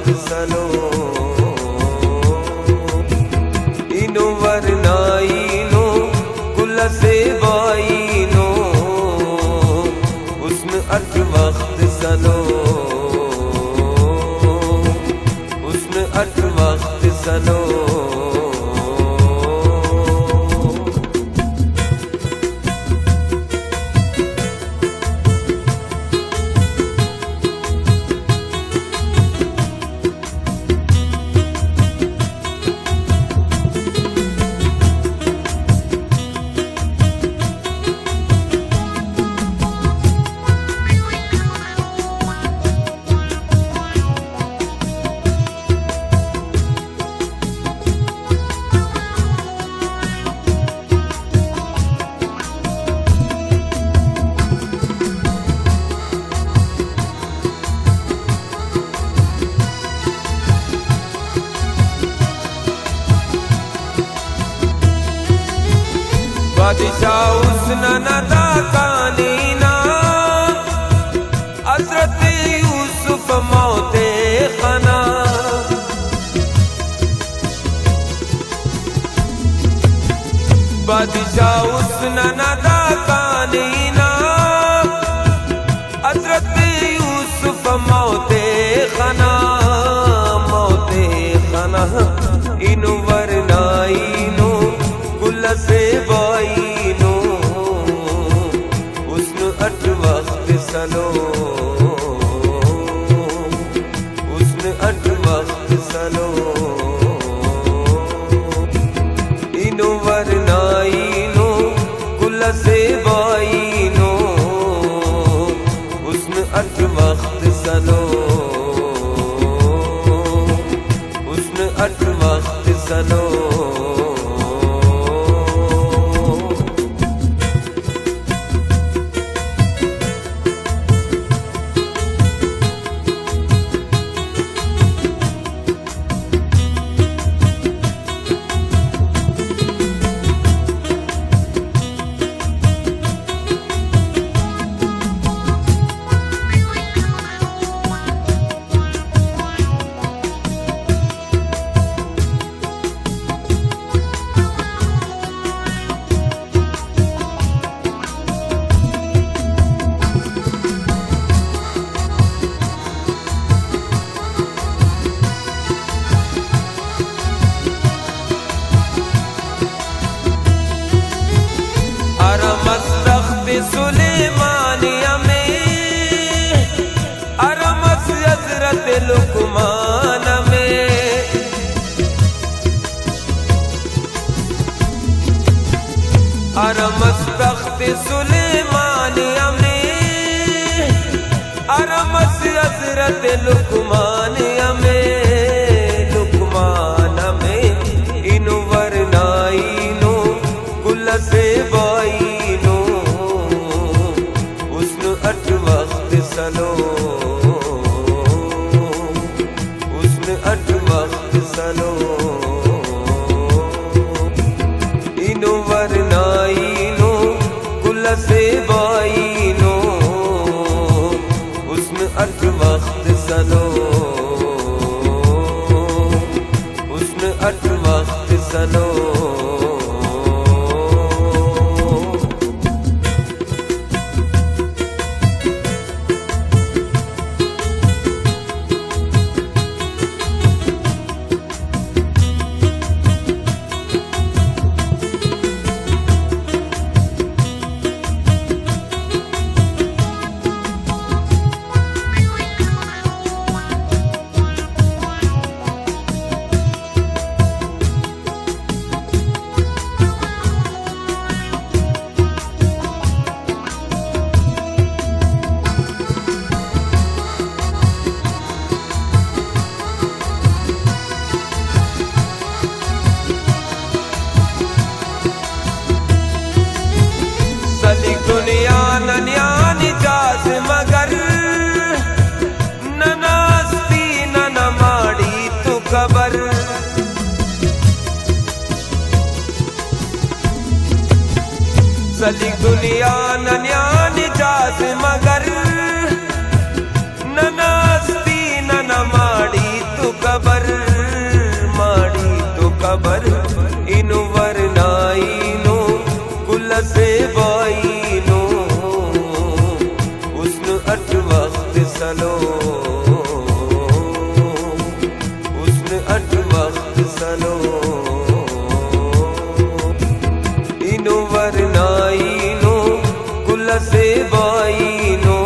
वक्त सलो इनो वरनाइनो कुल से बाइनो उसमें अर्थ वक्त सलो उसमें अर्थ वक्त सलो बादशाह उसना नदा कानीना हज़रत यूसुफ मौते खना बादशाह उसना नदा कानीना हज़रत यूसुफ मौते खना इनो वरनाइनो कुल से बाइनो उसने अट वक्त सलो उसने अट वक्त सलो इनो वरनाइनो कुल से बाइनो उसने अट वक्त सलो उसने अट वक्त सलो सुलेमानिया में अरमस हज़रत लुकमान में अरमस तख्त सुलेमानिया में अरमस हज़रत लुकमानिया में लुकमान में इनो वरनाइनो कुल से बाइनो अट वक्त सलो उसने अट वक्त सलो इनो वरनाइनो कुल से बाइनो उसने अट वक्त सलो उसने अट वक्त सलो दुनिया नन्यान जास मगर ननास्ती ननमाड़ी तू खबर सली दुनिया नन्यान जास मगर ननास्ती ननमाड़ी तू वक्त सलो हुस्न अट वक्त सलो इनो वरनाइनो कुल से बाइनो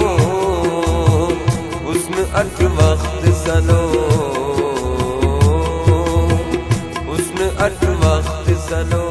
हुस्न अट वक्त सलो हुस्न अट वक्त सलो